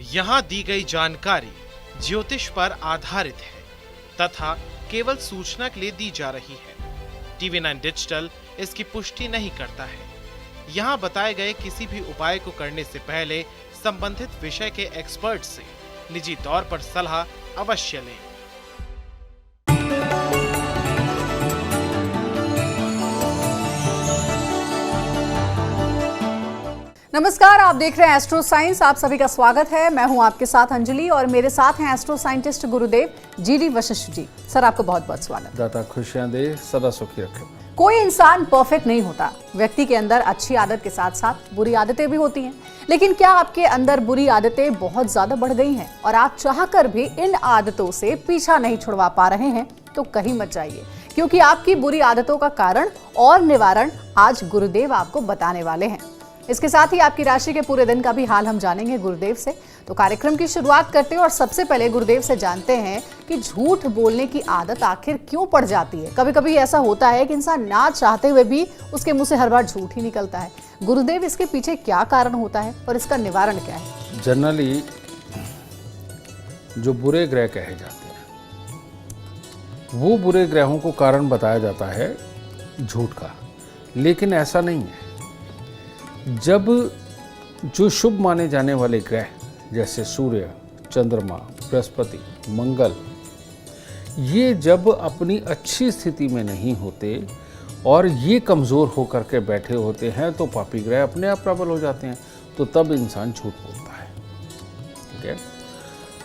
यहाँ दी गई जानकारी ज्योतिष पर आधारित है तथा केवल सूचना के लिए दी जा रही है। TV9 डिजिटल इसकी पुष्टि नहीं करता है। यहाँ बताए गए किसी भी उपाय को करने से पहले संबंधित विषय के एक्सपर्ट से निजी तौर पर सलाह अवश्य लें। नमस्कार, आप देख रहे हैं एस्ट्रो साइंस। आप सभी का स्वागत है। मैं हूं आपके साथ अंजलि और मेरे साथ हैं एस्ट्रो साइंटिस्ट गुरुदेव GD वशिष्ठ जी। सर, आपको बहुत बहुत स्वागत। दाता खुशियां दे, सदा सुखी रखे। कोई इंसान परफेक्ट नहीं होता। व्यक्ति के अंदर अच्छी आदत के साथ साथ बुरी आदतें भी होती हैं। लेकिन क्या आपके अंदर बुरी आदतें बहुत ज्यादा बढ़ गई हैं और आप चाहकर भी इन आदतों से पीछा नहीं छुड़वा पा रहे हैं? तो कहीं मत जाइए, क्योंकि आपकी बुरी आदतों का कारण और निवारण आज गुरुदेव आपको बताने वाले हैं। इसके साथ ही आपकी राशि के पूरे दिन का भी हाल हम जानेंगे गुरुदेव से। तो कार्यक्रम की शुरुआत करते हैं और सबसे पहले गुरुदेव से जानते हैं कि झूठ बोलने की आदत आखिर क्यों पड़ जाती है। कभी कभी ऐसा होता है कि इंसान ना चाहते हुए भी उसके मुंह से हर बार झूठ ही निकलता है। गुरुदेव, इसके पीछे क्या कारण होता है और इसका निवारण क्या है? जनरली जो बुरे ग्रह कहे जाते हैं वो बुरे ग्रहों को कारण बताया जाता है झूठ का, लेकिन ऐसा नहीं है। जब जो शुभ माने जाने वाले ग्रह जैसे सूर्य, चंद्रमा, बृहस्पति, मंगल, ये जब अपनी अच्छी स्थिति में नहीं होते और ये कमज़ोर होकर के बैठे होते हैं तो पापी ग्रह अपने आप प्रबल हो जाते हैं, तो तब इंसान झूठ बोलता है। ठीक है,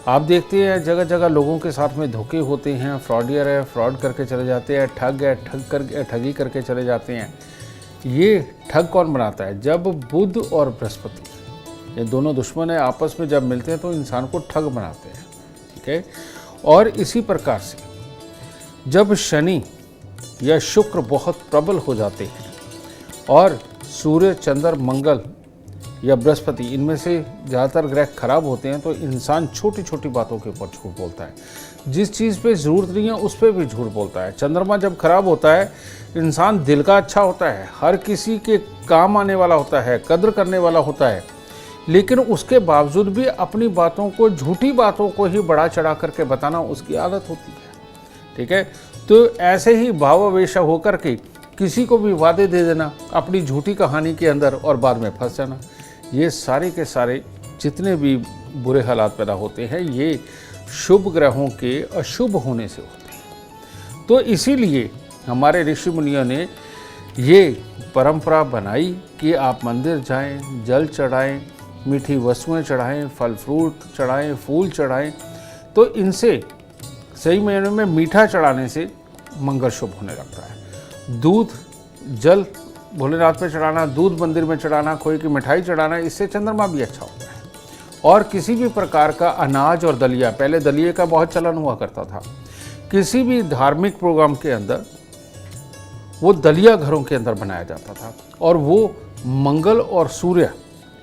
आप देखते हैं जगह जगह लोगों के साथ में धोखे होते हैं। फ्रॉडियर है, फ्रॉड करके चले जाते हैं। ठग है, ठगी करके चले जाते हैं। ये ठग कौन बनाता है? जब बुध और बृहस्पति, ये दोनों दुश्मन है, आपस में जब मिलते हैं तो इंसान को ठग बनाते हैं। ठीक है, और इसी प्रकार से जब शनि या शुक्र बहुत प्रबल हो जाते हैं और सूर्य, चंद्र, मंगल या बृहस्पति, इनमें से ज़्यादातर ग्रह खराब होते हैं तो इंसान छोटी छोटी बातों के ऊपर झूठ बोलता है। जिस चीज़ पे ज़रूरत नहीं है उस पर भी झूठ बोलता है। चंद्रमा जब खराब होता है, इंसान दिल का अच्छा होता है, हर किसी के काम आने वाला होता है, कद्र करने वाला होता है, लेकिन उसके बावजूद भी अपनी बातों को, झूठी बातों को ही बढ़ा चढ़ा करके बताना उसकी आदत होती है। ठीक है, तो ऐसे ही भावावेश होकर के किसी को भी वादे दे देना अपनी झूठी कहानी के अंदर और बाद में फंस जाना, ये सारे के सारे जितने भी बुरे हालात पैदा होते हैं ये शुभ ग्रहों के अशुभ होने से होते हैं। तो इसीलिए हमारे ऋषि मुनियों ने ये परंपरा बनाई कि आप मंदिर जाएं, जल चढ़ाएं, मीठी वस्तुएं चढ़ाएं, फल फ्रूट चढ़ाएं, फूल चढ़ाएं। तो इनसे सही मायने में मीठा चढ़ाने से मंगल शुभ होने लगता है। दूध, जल भोलेनाथ पे चढ़ाना, दूध मंदिर में चढ़ाना, खोए की मिठाई चढ़ाना, इससे चंद्रमा भी अच्छा होता है। और किसी भी प्रकार का अनाज और दलिया, पहले दलिये का बहुत चलन हुआ करता था, किसी भी धार्मिक प्रोग्राम के अंदर वो दलिया घरों के अंदर बनाया जाता था और वो मंगल और सूर्य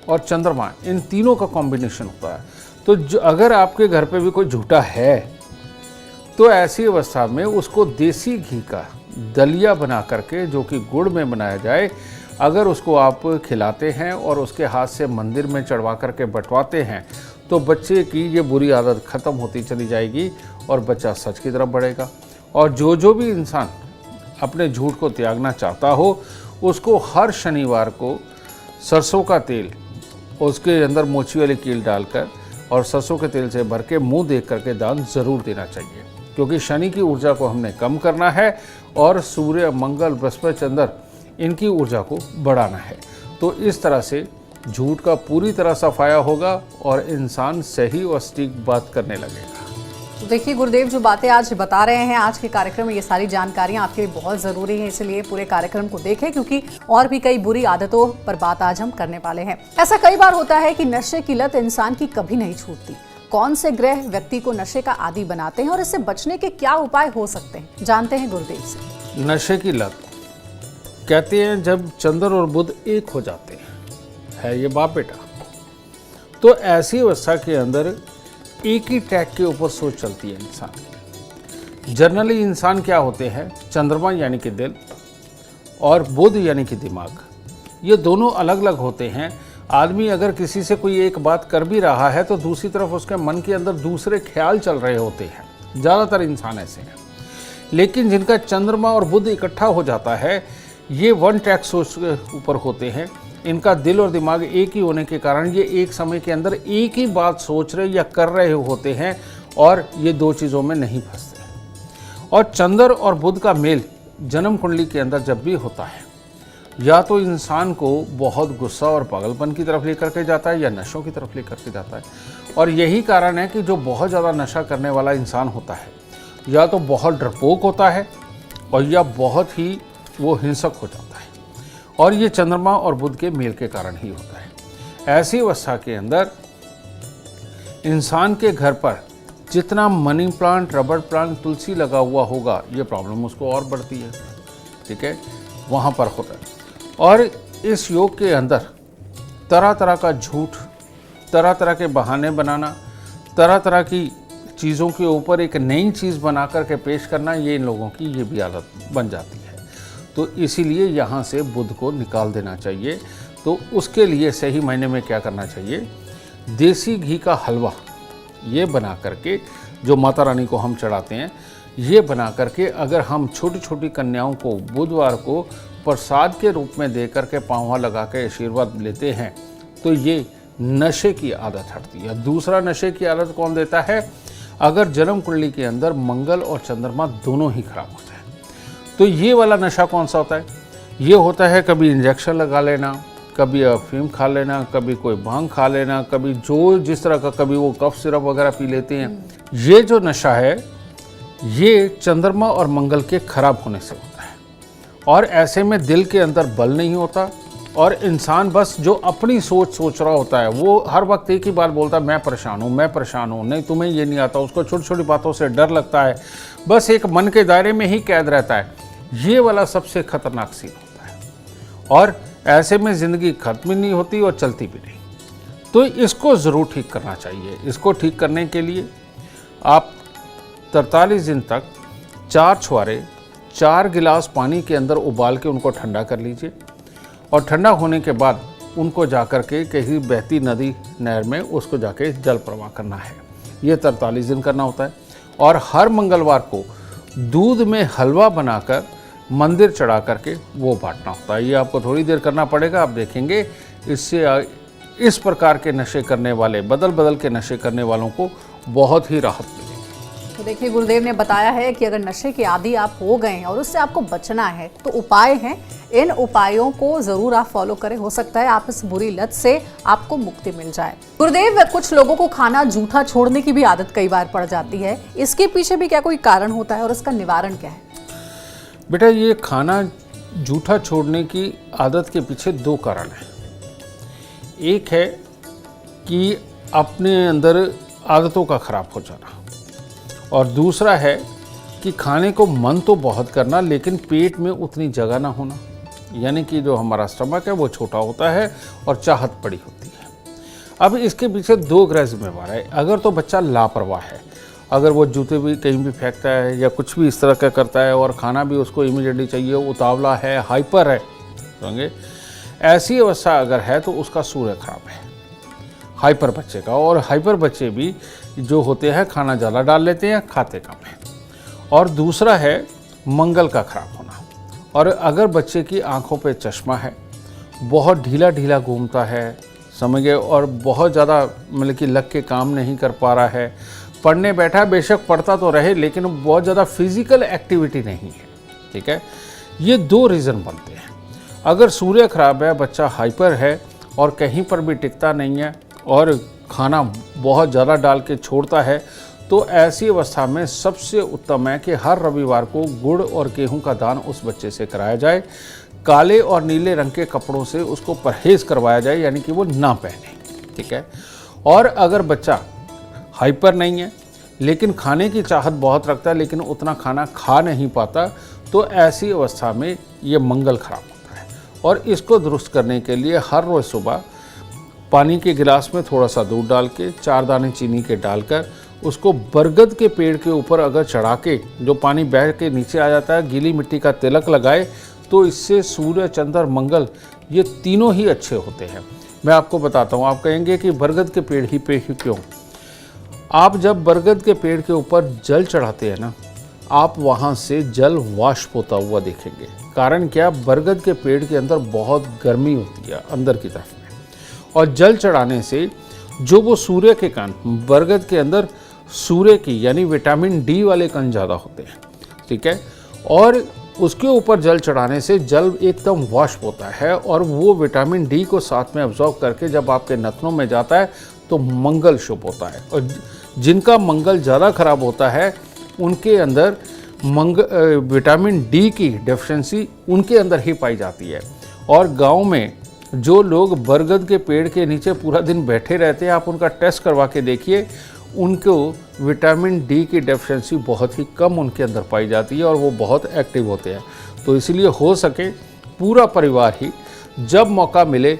और चंद्रमा, इन तीनों का कॉम्बिनेशन होता है। तो अगर आपके घर पे भी कोई झूठा है तो ऐसी अवस्था में उसको देसी घी का दलिया बना करके, जो कि गुड़ में बनाया जाए, अगर उसको आप खिलाते हैं और उसके हाथ से मंदिर में चढ़वा करके बंटवाते हैं तो बच्चे की ये बुरी आदत ख़त्म होती चली जाएगी और बच्चा सच की तरफ बढ़ेगा। और जो भी इंसान अपने झूठ को त्यागना चाहता हो उसको हर शनिवार को सरसों का तेल, उसके अंदर मोची वाली कील डालकर और सरसों के तेल से भर के मुँह देख करके दान ज़रूर देना चाहिए, क्योंकि शनि की ऊर्जा को हमने कम करना है और सूर्य, मंगल, बृहस्पति, चंद्र, इनकी ऊर्जा को बढ़ाना है। तो इस तरह से झूठ का पूरी तरह सफाया होगा और इंसान सही और सटीक बात करने लगेगा। तो देखिए गुरुदेव, जो बातें आज बता रहे हैं आज के कार्यक्रम में, ये सारी जानकारियां आपके लिए बहुत ज़रूरी हैं, इसलिए पूरे कार्यक्रम को देखें, क्योंकि और भी कई बुरी आदतों पर बात आज हम करने वाले हैं। ऐसा कई बार होता है कि नशे की लत इंसान की कभी नहीं छूटती। कौन से ग्रह व्यक्ति को नशे का आदी बनाते हैं और इससे बचने के क्या उपाय हो सकते हैं, जानते हैं गुरुदेव से। नशे की लत कहते हैं जब चंद्र और बुध एक हो जाते हैं, है ये बाप बेटा, तो ऐसी अवस्था के अंदर एक ही ट्रैक के ऊपर सोच चलती है इंसान। जनरली इंसान क्या होते हैं, चंद्रमा यानी कि दिल और बुध यानी कि दिमाग, ये दोनों अलग अलग होते हैं। आदमी अगर किसी से कोई एक बात कर भी रहा है तो दूसरी तरफ उसके मन के अंदर दूसरे ख्याल चल रहे होते हैं। ज़्यादातर इंसान ऐसे हैं। लेकिन जिनका चंद्रमा और बुध इकट्ठा हो जाता है, ये वन ट्रैक सोच के ऊपर होते हैं। इनका दिल और दिमाग एक ही होने के कारण ये एक समय के अंदर एक ही बात सोच रहे या कर रहे होते हैं और ये दो चीज़ों में नहीं फंसते। और चंद्र और बुध का मेल जन्म कुंडली के अंदर जब भी होता है, या तो इंसान को बहुत गुस्सा और पागलपन की तरफ लेकर के जाता है या नशों की तरफ लेकर के जाता है। और यही कारण है कि जो बहुत ज़्यादा नशा करने वाला इंसान होता है, या तो बहुत डरपोक होता है और या बहुत ही वो हिंसक हो जाता है। और ये चंद्रमा और बुध के मेल के कारण ही होता है। ऐसी अवस्था के अंदर इंसान के घर पर जितना मनी प्लांट, रबर प्लांट, तुलसी लगा हुआ होगा, ये प्रॉब्लम उसको और बढ़ती है। ठीक है, वहाँ पर होता है। और इस योग के अंदर तरह तरह का झूठ, तरह तरह के बहाने बनाना, तरह तरह की चीज़ों के ऊपर एक नई चीज़ बना कर के पेश करना, ये इन लोगों की ये भी आदत बन जाती है। तो इसीलिए यहाँ से बुध को निकाल देना चाहिए। तो उसके लिए सही मायने में क्या करना चाहिए, देसी घी का हलवा ये बना करके, जो माता रानी को हम चढ़ाते हैं, ये बना करके अगर हम छोटी छोटी कन्याओं को बुधवार को प्रसाद के रूप में दे करके पाँव लगा के आशीर्वाद लेते हैं, तो ये नशे की आदत हटती है। दूसरा नशे की आदत कौन देता है, अगर जन्म कुंडली के अंदर मंगल और चंद्रमा दोनों ही खराब होते हैं, तो ये वाला नशा कौन सा होता है, ये होता है कभी इंजेक्शन लगा लेना, कभी अफीम खा लेना, कभी कोई भांग खा लेना, कभी जो जिस तरह का, कभी वो कफ सिरप वगैरह पी लेते हैं। ये जो नशा है ये चंद्रमा और मंगल के खराब होने से होता है। और ऐसे में दिल के अंदर बल नहीं होता और इंसान बस जो अपनी सोच रहा होता है, वो हर वक्त एक ही बात बोलता है, मैं परेशान हूँ, मैं परेशान हूँ, नहीं तुम्हें ये नहीं आता। उसको छोटी छोटी बातों से डर लगता है, बस एक मन के दायरे में ही कैद रहता है। ये वाला सबसे खतरनाक सीन होता है और ऐसे में ज़िंदगी खत्म ही नहीं होती और चलती भी नहीं। तो इसको ज़रूर ठीक करना चाहिए। इसको ठीक करने के लिए आप 43 दिन तक 4 छुहारे 4 गिलास पानी के अंदर उबाल के उनको ठंडा कर लीजिए और ठंडा होने के बाद उनको जाकर के कहीं बहती नदी, नहर में उसको जाके जल प्रवाह करना है। ये 43 दिन करना होता है। और हर मंगलवार को दूध में हलवा बनाकर मंदिर चढ़ा करके वो बांटना होता है। ये आपको थोड़ी देर करना पड़ेगा, आप देखेंगे इससे इस प्रकार के नशे करने वाले, बदल बदल के नशे करने वालों को बहुत ही राहत मिलेगी। तो देखिए, गुरुदेव ने बताया है कि अगर नशे के आदी आप हो गए हैं और उससे आपको बचना है तो उपाय हैं। इन उपायों को जरूर आप फॉलो करें, हो सकता है आप इस बुरी लत से आपको मुक्ति मिल जाए। गुरुदेव, कुछ लोगों को खाना जूठा छोड़ने की भी आदत कई बार पड़ जाती है, इसके पीछे भी क्या कोई कारण होता है और इसका निवारण क्या है? बेटा, ये खाना जूठा छोड़ने की आदत के पीछे 2 कारण हैं। एक है कि अपने अंदर आदतों का खराब हो जाना और दूसरा है कि खाने को मन तो बहुत करना लेकिन पेट में उतनी जगह ना होना, यानी कि जो हमारा स्टमक है वो छोटा होता है और चाहत बड़ी होती है। अब इसके पीछे 2 ग्रह जिम्मेवार है। अगर तो बच्चा लापरवाह है, अगर वो जूते भी कहीं भी फेंकता है या कुछ भी इस तरह का करता है और खाना भी उसको इमीडिएटली चाहिए, उतावला है, हाइपर है, समझे, ऐसी अवस्था अगर है तो उसका सूर्य खराब है, हाइपर बच्चे का। और हाइपर बच्चे भी जो होते हैं खाना ज़्यादा डाल लेते हैं, खाते कम है। और दूसरा है मंगल का खराब होना। और अगर बच्चे की आंखों पे चश्मा है, बहुत ढीला ढीला घूमता है, समझे, और बहुत ज़्यादा मतलब कि लग के काम नहीं कर पा रहा है, पढ़ने बैठा, बेशक पढ़ता तो रहे लेकिन बहुत ज़्यादा फिजिकल एक्टिविटी नहीं है, ठीक है, ये 2 रीज़न बनते हैं। अगर सूर्य खराब है, बच्चा हाइपर है और कहीं पर भी टिकता नहीं है और खाना बहुत ज़्यादा डाल के छोड़ता है, तो ऐसी अवस्था में सबसे उत्तम है कि हर रविवार को गुड़ और गेहूं का दान उस बच्चे से कराया जाए। काले और नीले रंग के कपड़ों से उसको परहेज़ करवाया जाए, यानी कि वो ना पहने, ठीक है। और अगर बच्चा हाइपर नहीं है लेकिन खाने की चाहत बहुत रखता है लेकिन उतना खाना खा नहीं पाता, तो ऐसी अवस्था में ये मंगल खराब होता है। और इसको दुरुस्त करने के लिए हर रोज़ सुबह पानी के गिलास में थोड़ा सा दूध डाल के 4 दाने चीनी के डालकर उसको बरगद के पेड़ के ऊपर अगर चढ़ा के, जो पानी बह के नीचे आ जाता है, गीली मिट्टी का तिलक लगाए, तो इससे सूर्य, चंद्र, मंगल ये तीनों ही अच्छे होते हैं। मैं आपको बताता हूँ। आप कहेंगे कि बरगद के पेड़ ही पे ही क्यों? आप जब बरगद के पेड़ के ऊपर जल चढ़ाते हैं ना, आप वहाँ से जल वाष्प होता हुआ देखेंगे। कारण क्या? बरगद के पेड़ के अंदर बहुत गर्मी होती है अंदर की तरफ में, और जल चढ़ाने से जो वो सूर्य के कण, बरगद के अंदर सूर्य की यानी विटामिन डी वाले कण ज़्यादा होते हैं, ठीक है, और उसके ऊपर जल चढ़ाने से जल एकदम वाष्प होता है और वो विटामिन डी को साथ में अब्जॉर्ब करके जब आपके नथनों में जाता है तो मंगल शुभ होता है। और जिनका मंगल ज़्यादा खराब होता है उनके अंदर विटामिन डी की डेफिशिएंसी उनके अंदर ही पाई जाती है। और गांव में जो लोग बरगद के पेड़ के नीचे पूरा दिन बैठे रहते हैं, आप उनका टेस्ट करवा के देखिए, उनको विटामिन डी की डेफिशिएंसी बहुत ही कम उनके अंदर पाई जाती है और वो बहुत एक्टिव होते हैं। तो इसलिए हो सके पूरा परिवार ही जब मौका मिले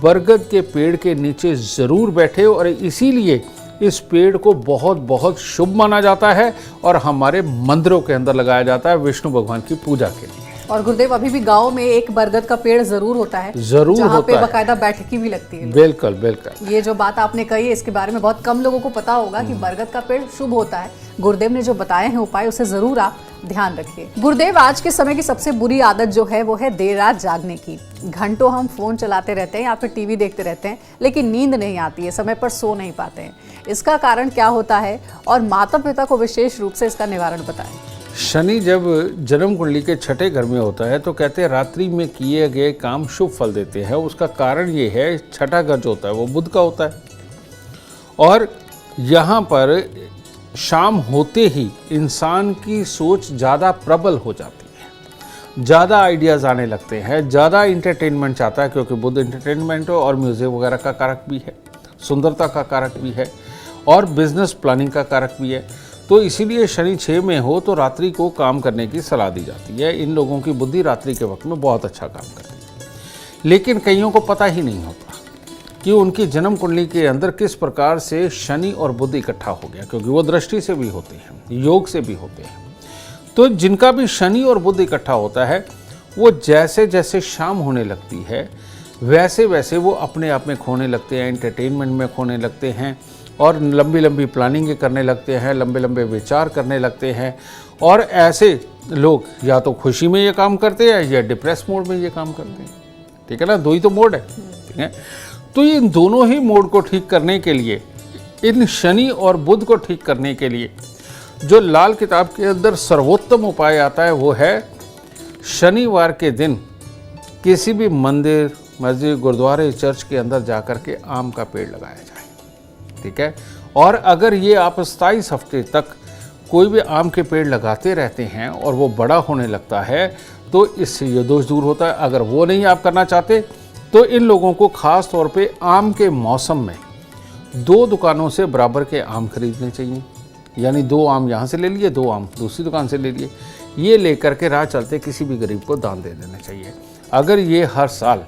बरगद के पेड़ के नीचे ज़रूर बैठे, और इसीलिए इस पेड़ को बहुत बहुत शुभ माना जाता है और हमारे मंदिरों के अंदर लगाया जाता है विष्णु भगवान की पूजा के लिए। और गुरुदेव, अभी भी गांव में एक बरगद का पेड़ जरूर होता है, जरूर जहाँ होता पे है, बाकायदा बैठकी भी लगती है। बिल्कुल बिल्कुल। ये जो बात आपने कही है इसके बारे में बहुत कम लोगों को पता होगा कि बरगद का पेड़ शुभ होता है। गुरुदेव ने जो बताए हैं उपाय, उसे जरूर आप ध्यान रखिए। गुरुदेव, आज के समय की सबसे बुरी आदत जो है वो है देर रात जागने की। घंटों हम फोन चलाते रहते हैं या फिर टीवी देखते रहते हैं, लेकिन नींद नहीं आती है, समय पर सो नहीं पाते हैं। इसका कारण क्या होता है और माता पिता को विशेष रूप से इसका निवारण बताएं। शनि जब जन्म कुंडली के छठे घर में होता है तो कहते हैं रात्रि में किए गए काम शुभ फल देते हैं। उसका कारण ये है, छठा घर जो होता है वो बुध का होता है, और यहाँ पर शाम होते ही इंसान की सोच ज़्यादा प्रबल हो जाती है, ज़्यादा आइडियाज़ आने लगते हैं, ज़्यादा इंटरटेनमेंट चाहता है, क्योंकि बुध इंटरटेनमेंट और म्यूज़िक वगैरह का कारक भी है, सुंदरता का कारक भी है और बिजनेस प्लानिंग का कारक भी है। तो इसीलिए शनि 6 में हो तो रात्रि को काम करने की सलाह दी जाती है। इन लोगों की बुद्धि रात्रि के वक्त में बहुत अच्छा काम करती है, लेकिन कईयों को पता ही नहीं होता कि उनकी जन्म कुंडली के अंदर किस प्रकार से शनि और बुध इकट्ठा हो गया, क्योंकि वो दृष्टि से भी होते हैं, योग से भी होते हैं। तो जिनका भी शनि और बुध इकट्ठा होता है, वो जैसे जैसे शाम होने लगती है वैसे वैसे वो अपने आप में खोने लगते हैं, एंटरटेनमेंट में खोने लगते हैं और लंबी लंबी प्लानिंग करने लगते हैं, लंबे लंबे विचार करने लगते हैं। और ऐसे लोग या तो खुशी में ये काम करते हैं या डिप्रेस मोड में ये काम करते हैं, ठीक है ना, दो ही तो मोड है, ठीक है। तो इन दोनों ही मोड को ठीक करने के लिए, इन शनि और बुध को ठीक करने के लिए जो लाल किताब के अंदर सर्वोत्तम उपाय आता है वो है शनिवार के दिन किसी भी मंदिर, मस्जिद, गुरुद्वारे, चर्च के अंदर जाकर के आम का पेड़ लगाया जाए, ठीक है। और अगर ये आप 27 हफ्ते तक कोई भी आम के पेड़ लगाते रहते हैं और वो बड़ा होने लगता है तो इससे ये दोष दूर होता है। अगर वो नहीं आप करना चाहते तो इन लोगों को खास तौर पे आम के मौसम में 2 दुकानों से बराबर के आम खरीदने चाहिए, यानी 2 आम यहाँ से ले लिए, 2 आम दूसरी दुकान से ले लिए। ये लेकर के राह चलते किसी भी गरीब को दान दे देना चाहिए। अगर ये हर साल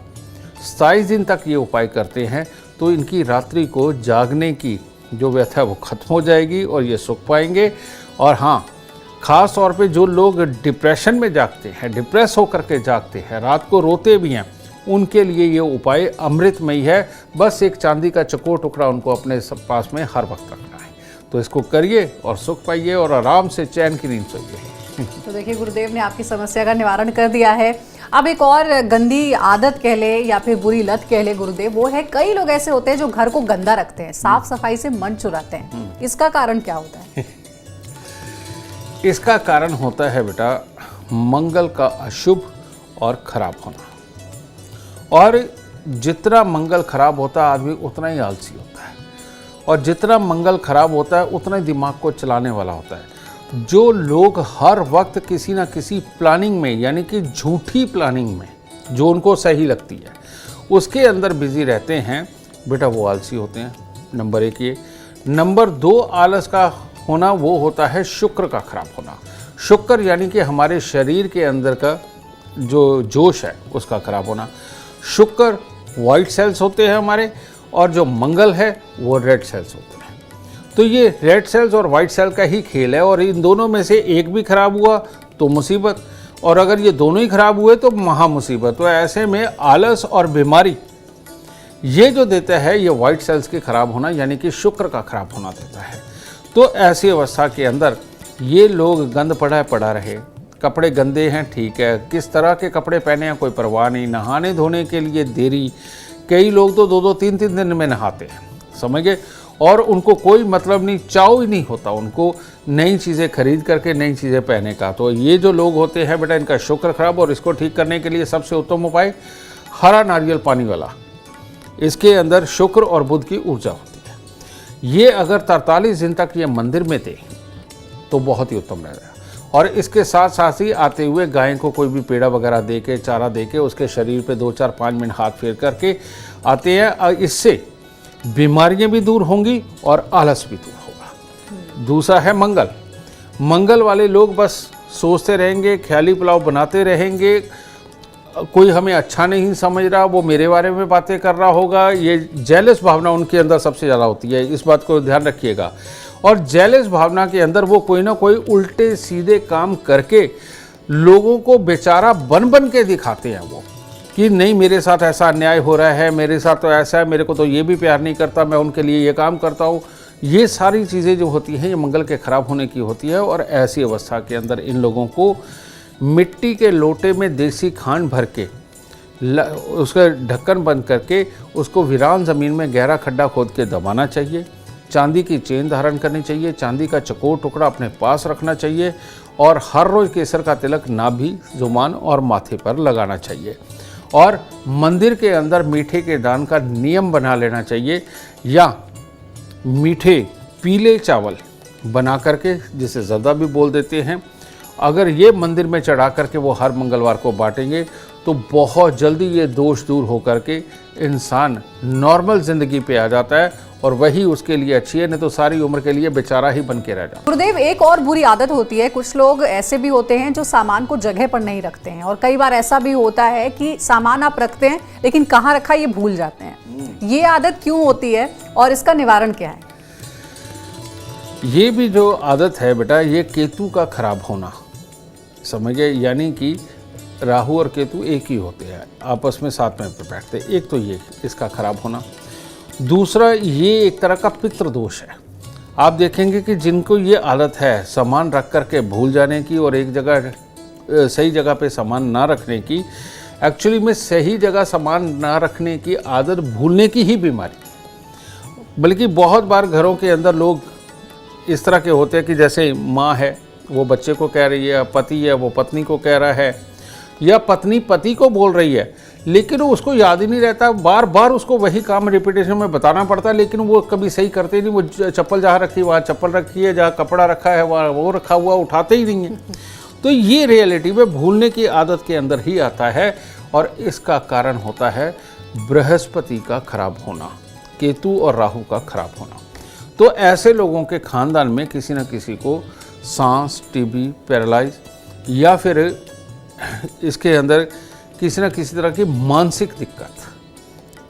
27 दिन तक ये उपाय करते हैं तो इनकी रात्रि को जागने की जो व्यथा है वो खत्म हो जाएगी और ये सुख पाएंगे। और हाँ, ख़ास तौर पे जो लोग डिप्रेशन में जागते हैं, डिप्रेस होकर के जागते हैं, रात को रोते भी हैं, उनके लिए ये उपाय अमृतमयी है। बस एक चांदी का चकोर टुकड़ा उनको अपने पास में हर वक्त रखना है। तो इसको करिए और सुख पाइए और आराम से चैन की नींद सोइए। तो देखिए, गुरुदेव ने आपकी समस्या का निवारण कर दिया है। अब एक और गंदी आदत कह ले या फिर बुरी लत कह ले गुरुदेव, वो है कई लोग ऐसे होते हैं जो घर को गंदा रखते हैं, साफ सफाई से मन चुराते हैं। इसका कारण क्या होता है? इसका कारण होता है बेटा मंगल का अशुभ और खराब होना। और जितना मंगल खराब होता है आदमी उतना ही आलसी होता है, और जितना मंगल खराब होता है उतना ही दिमाग को चलाने वाला होता है। जो लोग हर वक्त किसी ना किसी प्लानिंग में, यानी कि झूठी प्लानिंग में जो उनको सही लगती है उसके अंदर बिजी रहते हैं बेटा, वो आलसी होते हैं। नंबर 1 ये। नंबर 2 आलस का होना वो होता है शुक्र का खराब होना। शुक्र यानी कि हमारे शरीर के अंदर का जो जोश है उसका खराब होना। शुक्र वाइट सेल्स होते हैं हमारे, और जो मंगल है वो रेड सेल्स होते हैं। तो ये रेड सेल्स और वाइट सेल का ही खेल है, और इन दोनों में से एक भी खराब हुआ तो मुसीबत, और अगर ये दोनों ही खराब हुए तो महा मुसीबत। तो ऐसे में आलस और बीमारी ये जो देता है ये वाइट सेल्स के खराब होना यानी कि शुक्र का खराब होना देता है। तो ऐसी अवस्था के अंदर ये लोग गंद पड़ा रहे, कपड़े गंदे हैं ठीक है, किस तरह के कपड़े पहने हैं कोई परवाह नहीं, नहाने धोने के लिए देरी, कई लोग तो 2-2 3-3 दिन में नहाते हैं, समझ गए, और उनको कोई मतलब नहीं, चाव ही नहीं होता उनको नई चीज़ें खरीद करके नई चीज़ें पहने का। तो ये जो लोग होते हैं बेटा, इनका शुक्र खराब, और इसको ठीक करने के लिए सबसे उत्तम उपाय हरा नारियल पानी वाला, इसके अंदर शुक्र और बुध की ऊर्जा होती है। ये अगर 43 दिन तक ये मंदिर में थे तो बहुत ही उत्तम रहेगा। और इसके साथ साथ ही आते हुए गाय को कोई भी पेड़ा वगैरह दे के, चारा दे के, उसके शरीर पे 2-4-5 मिनट हाथ फेर करके आते हैं। इससे बीमारियां भी दूर होंगी और आलस भी दूर होगा। दूसरा है मंगल। मंगल वाले लोग बस सोचते रहेंगे, ख्याली पुलाव बनाते रहेंगे, कोई हमें अच्छा नहीं समझ रहा, वो मेरे बारे में बातें कर रहा होगा, ये जेलस भावना उनके अंदर सबसे ज़्यादा होती है, इस बात को ध्यान रखिएगा। और जेलस भावना के अंदर वो कोई ना कोई उल्टे सीधे काम करके लोगों को बेचारा बन के दिखाते हैं वो, कि नहीं मेरे साथ ऐसा अन्याय हो रहा है, मेरे साथ तो ऐसा है, मेरे को तो ये भी प्यार नहीं करता, मैं उनके लिए ये काम करता हूँ। ये सारी चीज़ें जो होती हैं ये मंगल के ख़राब होने की होती है। और ऐसी अवस्था के अंदर इन लोगों को मिट्टी के लोटे में देसी खांड भर के उसका ढक्कन बंद करके उसको वीरान ज़मीन में गहरा खड्डा खोद के दबाना चाहिए। चांदी की चेन धारण करनी चाहिए, चांदी का चकोर टुकड़ा अपने पास रखना चाहिए, और हर रोज़ केसर का तिलक नाभि, जुबान और माथे पर लगाना चाहिए। और मंदिर के अंदर मीठे के दान का नियम बना लेना चाहिए, या मीठे पीले चावल बना करके, जिसे ज़र्दा भी बोल देते हैं, अगर ये मंदिर में चढ़ा करके वो हर मंगलवार को बांटेंगे तो बहुत जल्दी ये दोष दूर हो करके इंसान नॉर्मल ज़िंदगी पे आ जाता है, और वही उसके लिए अच्छी है, नहीं तो सारी उम्र के लिए बेचारा ही बन के रह जाता है। गुरुदेव, एक और बुरी आदत होती है, कुछ लोग ऐसे भी होते हैं जो सामान को जगह पर नहीं रखते हैं, और कई बार ऐसा भी होता है कि सामान आप रखते हैं लेकिन कहाँ रखा ये भूल जाते हैं। ये आदत क्यों होती है और इसका निवारण क्या है? ये भी जो आदत है बेटा, ये केतु का खराब होना, समझ गए, यानी कि राहु और केतु एक ही होते हैं, आपस में साथ में बैठते हैं। एक तो ये इसका खराब होना, दूसरा ये एक तरह का पितृ दोष है। आप देखेंगे कि जिनको ये आदत है सामान रख करके भूल जाने की और एक जगह सही जगह पे सामान ना रखने की, एक्चुअली में सही जगह सामान ना रखने की आदत भूलने की ही बीमारी। बल्कि बहुत बार घरों के अंदर लोग इस तरह के होते हैं कि जैसे माँ है वो बच्चे को कह रही है, पति है वो पत्नी को कह रहा है, या पत्नी पति को बोल रही है, लेकिन वो उसको याद ही नहीं रहता, बार बार उसको वही काम रिपीटेशन में बताना पड़ता है, लेकिन वो कभी सही करते नहीं। वो चप्पल जहाँ रखी वहाँ चप्पल रखी है, जहाँ कपड़ा रखा है वहाँ वो रखा हुआ, उठाते ही नहीं है। तो ये रियलिटी में भूलने की आदत के अंदर ही आता है, और इसका कारण होता है बृहस्पति का खराब होना, केतु और राहु का खराब होना। तो ऐसे लोगों के खानदान में किसी न किसी को सांस, टीबी, पैरालाइज, या फिर इसके अंदर किसी न किसी तरह की मानसिक दिक्कत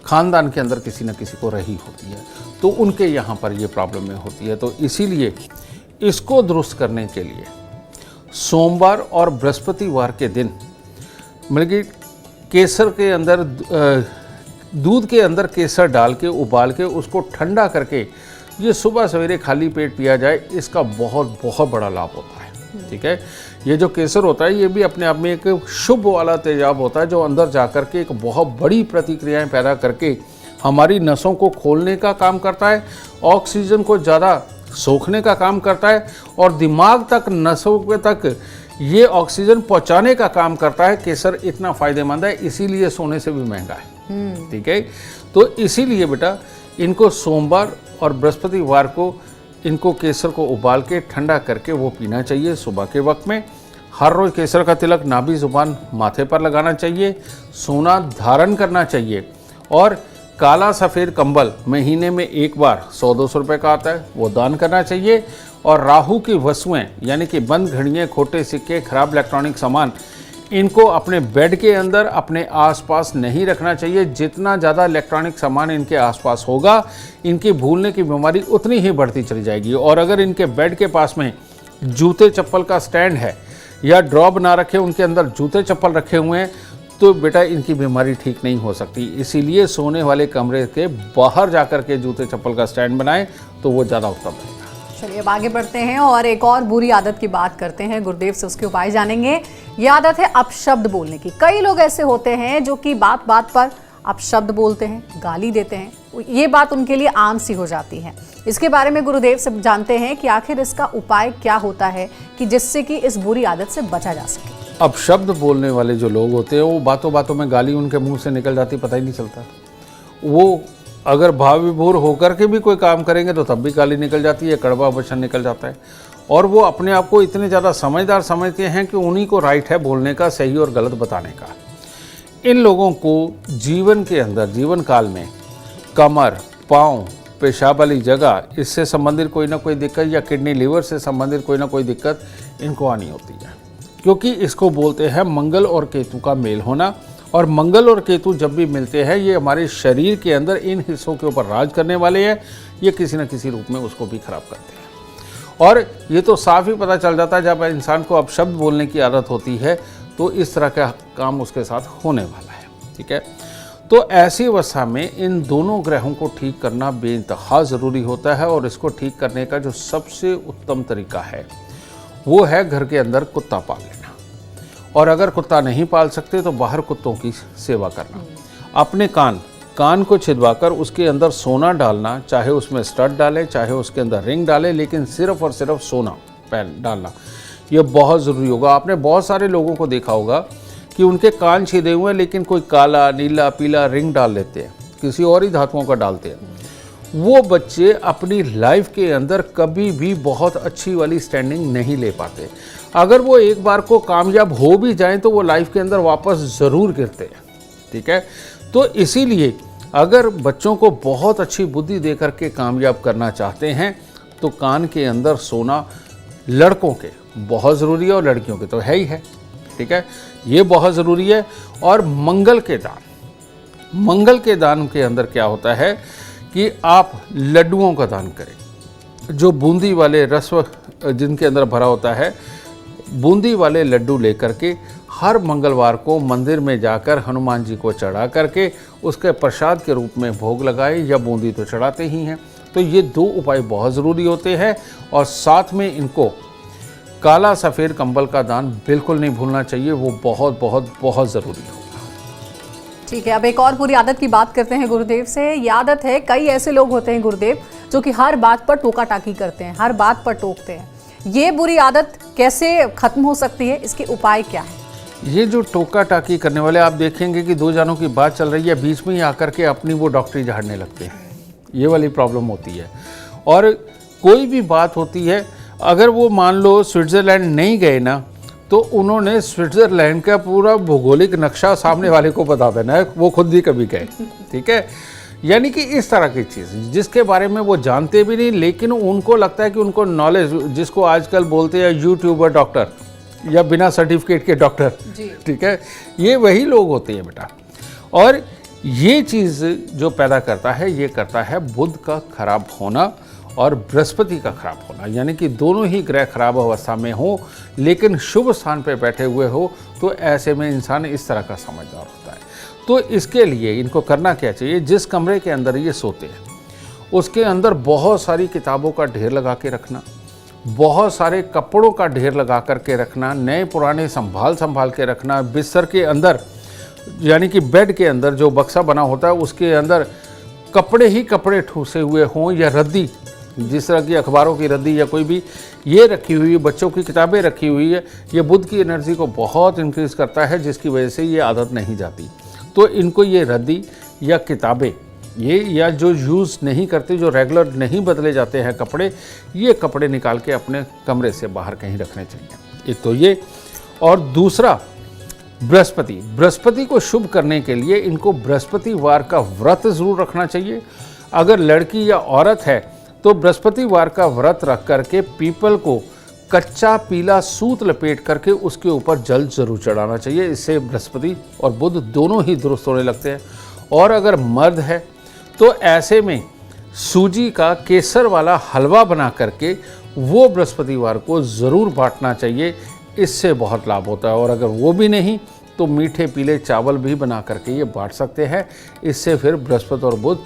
खानदान के अंदर किसी न किसी को रही होती है, तो उनके यहाँ पर ये प्रॉब्लम में होती है। तो इसीलिए इसको दुरुस्त करने के लिए सोमवार और बृहस्पतिवार के दिन, मतलब कि केसर के अंदर दूध के अंदर केसर डाल के उबाल के उसको ठंडा करके ये सुबह सवेरे खाली पेट पिया जाए, इसका बहुत बहुत बड़ा लाभ होता है। ठीक है, ये जो केसर होता है ये भी अपने आप में एक शुभ वाला तेजाब होता है, जो अंदर जा कर के एक बहुत बड़ी प्रतिक्रियाएं पैदा करके हमारी नसों को खोलने का काम करता है, ऑक्सीजन को ज़्यादा सोखने का काम करता है, और दिमाग तक, नसों तक ये ऑक्सीजन पहुंचाने का काम करता है। केसर इतना फ़ायदेमंद है, इसीलिए सोने से भी महंगा है। ठीक है, तो इसीलिए बेटा इनको सोमवार और बृहस्पतिवार को इनको केसर को उबाल के ठंडा करके वो पीना चाहिए सुबह के वक्त में। हर रोज़ केसर का तिलक नाभि, जुबान, माथे पर लगाना चाहिए, सोना धारण करना चाहिए, और काला सफ़ेद कंबल महीने में एक बार 100-200 रुपये का आता है वो दान करना चाहिए। और राहु की वस्तुएं यानी कि बंद घड़ियाँ, खोटे सिक्के, खराब इलेक्ट्रॉनिक सामान, इनको अपने बेड के अंदर अपने आसपास नहीं रखना चाहिए। जितना ज़्यादा इलेक्ट्रॉनिक सामान इनके आसपास होगा, इनकी भूलने की बीमारी उतनी ही बढ़ती चली जाएगी। और अगर इनके बेड के पास में जूते चप्पल का स्टैंड है, या ड्रॉ बना रखे उनके अंदर जूते चप्पल रखे हुए हैं, तो बेटा इनकी बीमारी ठीक नहीं हो सकती। इसीलिए सोने वाले कमरे के बाहर जाकर के जूते चप्पल का स्टैंड बनाएं तो वो ज़्यादा उत्तम रहेगा। चलिए अब आगे बढ़ते हैं और एक और बुरी आदत की बात करते हैं। गुरुदेव से उसके उपाय जानेंगे। ये आदत है अपशब्द बोलने की। कई लोग ऐसे होते हैं जो कि बात बात पर अपशब्द बोलते हैं, गाली देते हैं। ये बात उनके लिए आम सी हो जाती है। इसके बारे में गुरुदेव से जानते हैं कि आखिर इसका उपाय क्या होता है कि जिससे कि इस बुरी आदत से बचा जा सके। अपशब्द बोलने वाले जो लोग होते हैं वो बातों बातों में गाली उनके मुंह से निकल जाती, पता ही नहीं चलता। वो अगर भाव विभोर होकर के भी कोई काम करेंगे तो तब भी गाली निकल जाती है, कड़वा वचन निकल जाता है। और वो अपने आप को इतने ज़्यादा समझदार समझते हैं कि उन्हीं को राइट है बोलने का, सही और गलत बताने का। इन लोगों को जीवन के अंदर, जीवन काल में कमर, पाँव, पेशाब वाली जगह, इससे संबंधित कोई ना कोई दिक्कत या किडनी लीवर से संबंधित कोई ना कोई दिक्कत इनको आनी होती है, क्योंकि इसको बोलते हैं मंगल और केतु का मेल होना। और मंगल और केतु जब भी मिलते हैं ये हमारे शरीर के अंदर इन हिस्सों के ऊपर राज करने वाले हैं, ये किसी न किसी रूप में उसको भी खराब करते हैं। और ये तो साफ ही पता चल जाता है जब इंसान को अपशब्द बोलने की आदत होती है तो इस तरह का काम उसके साथ होने वाला है। ठीक है, तो ऐसी अवस्था में इन दोनों ग्रहों को ठीक करना बेइंतहा ज़रूरी होता है। और इसको ठीक करने का जो सबसे उत्तम तरीका है वो है घर के अंदर कुत्ता पाल लेना। और अगर कुत्ता नहीं पाल सकते तो बाहर कुत्तों की सेवा करना। अपने कान को छिदवाकर उसके अंदर सोना डालना, चाहे उसमें स्टड डालें चाहे उसके अंदर रिंग डालें, लेकिन सिर्फ और सिर्फ सोना डालना यह बहुत ज़रूरी होगा। आपने बहुत सारे लोगों को देखा होगा कि उनके कान छिदे हुए हैं लेकिन कोई काला, नीला, पीला रिंग डाल लेते हैं, किसी और ही धातुओं का डालते हैं। वो बच्चे अपनी लाइफ के अंदर कभी भी बहुत अच्छी वाली स्टैंडिंग नहीं ले पाते। अगर वो एक बार को कामयाब हो भी जाएं तो वो लाइफ के अंदर वापस ज़रूर गिरते हैं। ठीक है, तो इसीलिए अगर बच्चों को बहुत अच्छी बुद्धि दे करके कामयाब करना चाहते हैं तो कान के अंदर सोना लड़कों के बहुत ज़रूरी है और लड़कियों के तो है ही है। ठीक है, ये बहुत ज़रूरी है। और मंगल के दान के अंदर क्या होता है कि आप लड्डुओं का दान करें। जो बूंदी वाले रस जिनके अंदर भरा होता है, बूंदी वाले लड्डू लेकर के हर मंगलवार को मंदिर में जाकर हनुमान जी को चढ़ा करके उसके प्रसाद के रूप में भोग लगाए, या बूंदी तो चढ़ाते ही हैं। तो ये दो उपाय बहुत ज़रूरी होते हैं। और साथ में इनको काला सफ़ेद कंबल का दान बिल्कुल नहीं भूलना चाहिए, वो बहुत बहुत बहुत ज़रूरी होगा। ठीक है, अब एक और बुरी आदत की बात करते हैं गुरुदेव से। ये आदत है, कई ऐसे लोग होते हैं गुरुदेव जो कि हर बात पर टोका टाकी करते हैं, हर बात पर टोकते हैं। ये बुरी आदत कैसे खत्म हो सकती है, इसके उपाय क्या है? ये जो टोका टाकी करने वाले, आप देखेंगे कि दो जानों की बात चल रही है, बीच में ही आकर के अपनी वो डॉक्टरी झाड़ने लगते हैं। ये वाली प्रॉब्लम होती है। और कोई भी बात होती है, अगर वो मान लो स्विट्ज़रलैंड नहीं गए ना तो उन्होंने स्विट्ज़रलैंड का पूरा भौगोलिक नक्शा सामने वाले को बता देना है, वो खुद भी कभी गए। ठीक है, यानी कि इस तरह की चीज़ जिसके बारे में वो जानते भी नहीं, लेकिन उनको लगता है कि उनको नॉलेज, जिसको आजकल बोलते हैं यूट्यूबर डॉक्टर या बिना सर्टिफिकेट के डॉक्टर। ठीक है, ये वही लोग होते हैं बेटा। और ये चीज़ जो पैदा करता है, ये करता है बुध का खराब होना और बृहस्पति का खराब होना। यानी कि दोनों ही ग्रह खराब अवस्था में हो लेकिन शुभ स्थान पर बैठे हुए हो, तो ऐसे में इंसान इस तरह का समझदार होता है। तो इसके लिए इनको करना क्या चाहिए, जिस कमरे के अंदर ये सोते हैं उसके अंदर बहुत सारी किताबों का ढेर लगा के रखना, बहुत सारे कपड़ों का ढेर लगा करके रखना, नए पुराने संभाल के रखना। बिस्तर के अंदर, यानी कि बेड के अंदर जो बक्सा बना होता है उसके अंदर कपड़े ही कपड़े ठूसे हुए हों, या रद्दी, जिस तरह की अखबारों की रद्दी या कोई भी ये रखी हुई है, बच्चों की किताबें रखी हुई है, ये बुध की एनर्जी को बहुत इंक्रीज़ करता है, जिसकी वजह से ये आदत नहीं जाती। तो इनको ये रद्दी या किताबें, ये या जो यूज़ नहीं करते, जो रेगुलर नहीं बदले जाते हैं कपड़े, ये कपड़े निकाल के अपने कमरे से बाहर कहीं रखने चाहिए। एक तो ये, और दूसरा बृहस्पति को शुभ करने के लिए इनको बृहस्पतिवार का व्रत ज़रूर रखना चाहिए। अगर लड़की या औरत है तो बृहस्पतिवार का व्रत रख करके पीपल को कच्चा पीला सूत लपेट करके उसके ऊपर जल जरूर चढ़ाना चाहिए। इससे बृहस्पति और बुध दोनों ही दुरुस्त होने लगते हैं। और अगर मर्द है तो ऐसे में सूजी का केसर वाला हलवा बना करके वो बृहस्पतिवार को ज़रूर बांटना चाहिए, इससे बहुत लाभ होता है। और अगर वो भी नहीं तो मीठे पीले चावल भी बना करके ये बांट सकते हैं। इससे फिर बृहस्पति और बुध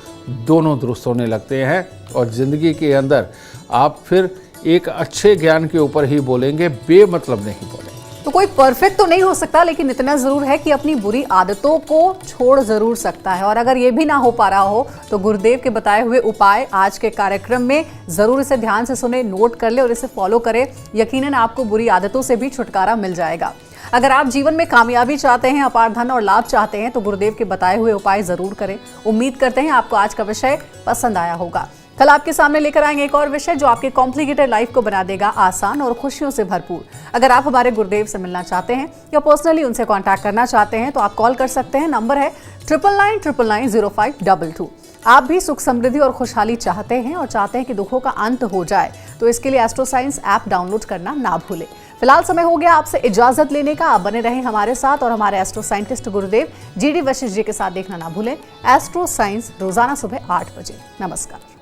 दोनों दुरुस्त होने लगते हैं और ज़िंदगी के अंदर आप फिर एक अच्छे ज्ञान के ऊपर ही बोलेंगे, बेमतलब नहीं बोलेंगे। तो कोई परफेक्ट तो नहीं हो सकता, लेकिन इतना जरूर है कि अपनी बुरी आदतों को छोड़ जरूर सकता है। और अगर ये भी ना हो पा रहा हो तो गुरुदेव के बताए हुए उपाय आज के कार्यक्रम में जरूर इसे ध्यान से सुने, नोट कर ले और इसे फॉलो करें। यकीनन आपको बुरी आदतों से भी छुटकारा मिल जाएगा। अगर आप जीवन में कामयाबी चाहते हैं, अपार धन और लाभ चाहते हैं तो गुरुदेव के बताए हुए उपाय जरूर करें। उम्मीद करते हैं आपको आज का विषय पसंद आया होगा। कल आपके सामने लेकर आएंगे एक और विषय जो आपके कॉम्प्लिकेटेड लाइफ को बना देगा आसान और खुशियों से भरपूर। अगर आप हमारे गुरुदेव से मिलना चाहते हैं या पर्सनली उनसे कांटेक्ट करना चाहते हैं तो आप कॉल कर सकते हैं। नंबर है 9999905222। आप भी सुख समृद्धि और खुशहाली चाहते हैं और चाहते हैं कि दुखों का अंत हो जाए तो इसके लिए एस्ट्रो साइंस ऐप डाउनलोड करना ना भूलें। फिलहाल समय हो गया आपसे इजाजत लेने का। आप बने रहें हमारे साथ और हमारे एस्ट्रो साइंटिस्ट गुरुदेव GD वशिष्ठ जी के साथ देखना ना भूलें एस्ट्रो साइंस रोजाना सुबह 8 बजे। नमस्कार।